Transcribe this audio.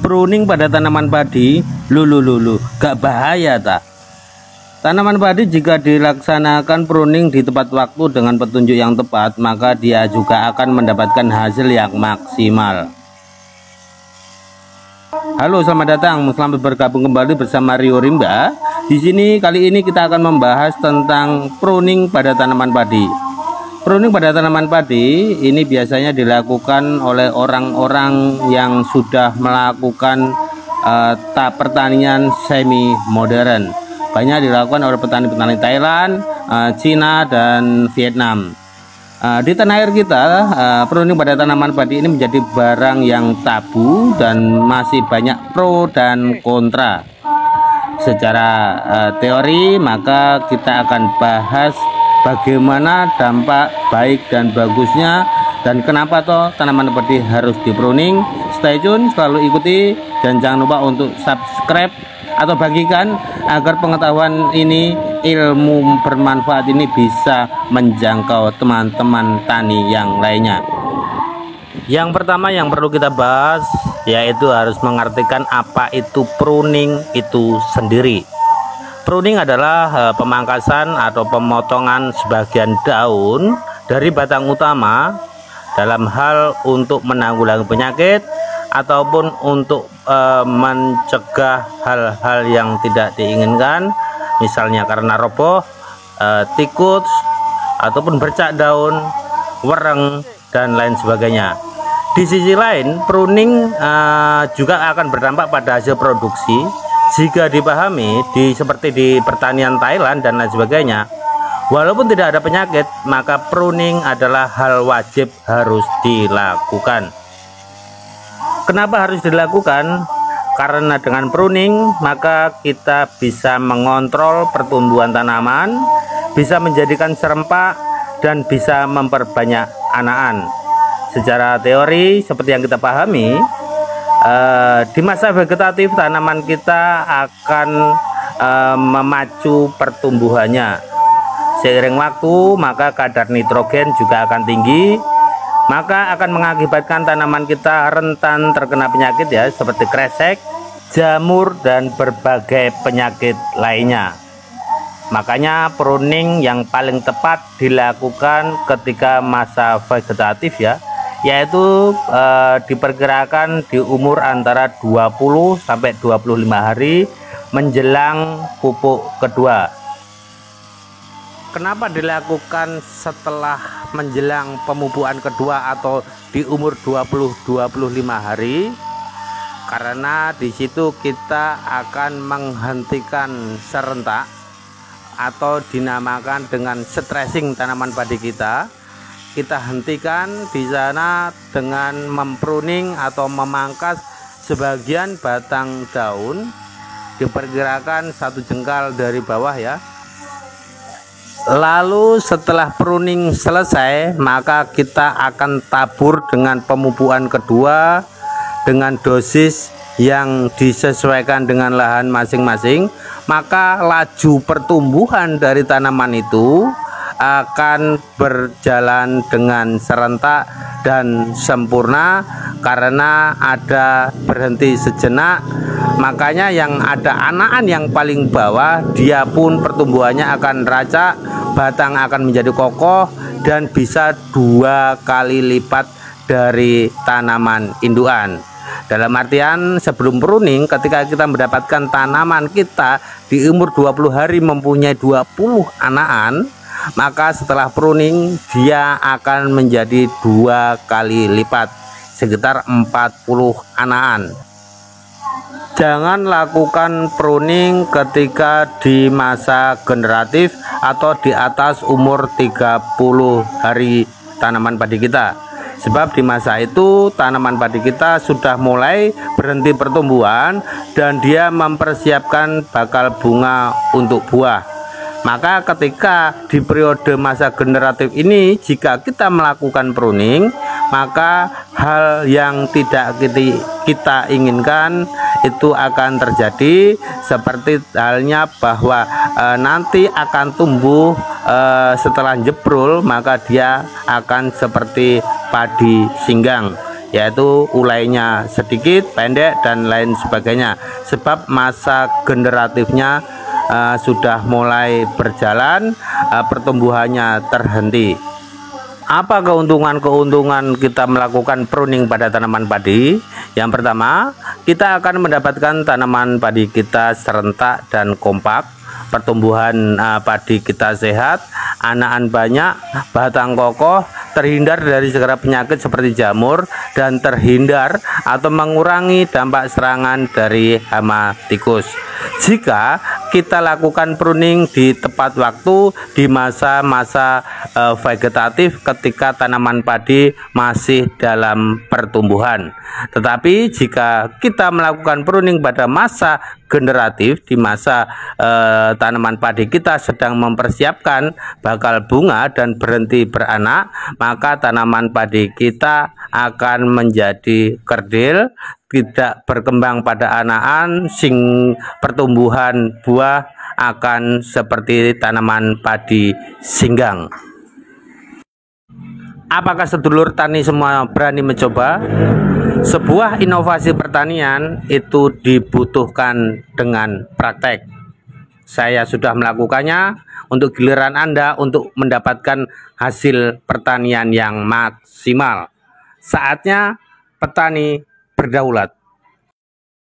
pruning pada tanaman padi, gak bahaya tak? Tanaman padi jika dilaksanakan pruning di tepat waktu dengan petunjuk yang tepat, maka dia juga akan mendapatkan hasil yang maksimal. Halo, selamat datang, selamat bergabung kembali bersama Rio Rimba. Di sini kali ini kita akan membahas tentang pruning pada tanaman padi. Pruning pada tanaman padi ini biasanya dilakukan oleh orang-orang yang sudah melakukan pertanian semi modern. Banyak dilakukan oleh petani-petani Thailand, Cina, dan Vietnam. Di tanah air kita, pruning pada tanaman padi ini menjadi barang yang tabu dan masih banyak pro dan kontra. Secara teori, maka kita akan bahas bagaimana dampak baik dan bagusnya dan kenapa toh tanaman padi harus dipruning. Stay tune, selalu ikuti, dan jangan lupa untuk subscribe atau bagikan agar pengetahuan ini, ilmu bermanfaat ini bisa menjangkau teman-teman tani yang lainnya. Yang pertama yang perlu kita bahas yaitu harus mengartikan apa itu pruning itu sendiri. Pruning adalah pemangkasan atau pemotongan sebagian daun dari batang utama dalam hal untuk menanggulangi penyakit ataupun untuk mencegah hal-hal yang tidak diinginkan, misalnya karena roboh, tikus, ataupun bercak daun, wereng, dan lain sebagainya. Di sisi lain, pruning juga akan berdampak pada hasil produksi jika dipahami seperti di pertanian Thailand dan lain sebagainya. Walaupun tidak ada penyakit, maka pruning adalah hal wajib harus dilakukan. Kenapa harus dilakukan? Karena dengan pruning maka kita bisa mengontrol pertumbuhan tanaman, bisa menjadikan serempak, dan bisa memperbanyak anakan. Secara teori seperti yang kita pahami, di masa vegetatif tanaman kita akan memacu pertumbuhannya. Seiring waktu maka kadar nitrogen juga akan tinggi, maka akan mengakibatkan tanaman kita rentan terkena penyakit ya, seperti kresek, jamur, dan berbagai penyakit lainnya. Makanya pruning yang paling tepat dilakukan ketika masa vegetatif ya, yaitu diperkirakan di umur antara 20 sampai 25 hari menjelang pupuk kedua. Kenapa dilakukan setelah menjelang pemupukan kedua atau di umur 20-25 hari? Karena di situ kita akan menghentikan serentak atau dinamakan dengan stressing tanaman padi kita. Kita hentikan di sana dengan mempruning atau memangkas sebagian batang daun, diperkirakan 1 jengkal dari bawah ya. Lalu setelah pruning selesai, maka kita akan tabur dengan pemupukan kedua dengan dosis yang disesuaikan dengan lahan masing-masing. Maka laju pertumbuhan dari tanaman itu akan berjalan dengan serentak dan sempurna karena ada berhenti sejenak. Makanya yang ada anakan yang paling bawah, dia pun pertumbuhannya akan racak, batang akan menjadi kokoh dan bisa 2 kali lipat dari tanaman indukan. Dalam artian sebelum pruning, ketika kita mendapatkan tanaman kita di umur 20 hari mempunyai 20 anakan, maka setelah pruning dia akan menjadi 2 kali lipat, sekitar 40 anakan. Jangan lakukan pruning ketika di masa generatif atau di atas umur 30 hari tanaman padi kita. Sebab di masa itu tanaman padi kita sudah mulai berhenti pertumbuhan dan dia mempersiapkan bakal bunga untuk buah. Maka ketika di periode masa generatif ini jika kita melakukan pruning, maka hal yang tidak kita inginkan itu akan terjadi, seperti halnya bahwa nanti akan tumbuh setelah jebrul, maka dia akan seperti padi singgang yaitu ulainya sedikit, pendek, dan lain sebagainya, sebab masa generatifnya sudah mulai berjalan, pertumbuhannya terhenti. Apa keuntungan-keuntungan kita melakukan pruning pada tanaman padi? Yang pertama, kita akan mendapatkan tanaman padi kita serentak dan kompak, pertumbuhan padi kita sehat, anakan banyak, batang kokoh, terhindar dari segala penyakit seperti jamur, dan terhindar atau mengurangi dampak serangan dari hama tikus. Jika kita lakukan pruning di tepat waktu di masa-masa vegetatif ketika tanaman padi masih dalam pertumbuhan. Tetapi jika kita melakukan pruning pada masa generatif, di masa tanaman padi kita sedang mempersiapkan bakal bunga dan berhenti beranak, maka tanaman padi kita akan menjadi kerdil, tidak berkembang pada anakan, sing pertumbuhan buah akan seperti tanaman padi singgang. Apakah sedulur tani semua berani mencoba? Sebuah inovasi pertanian itu dibutuhkan dengan praktek. Saya sudah melakukannya untuk giliran Anda untuk mendapatkan hasil pertanian yang maksimal. Saatnya petani berdaulat.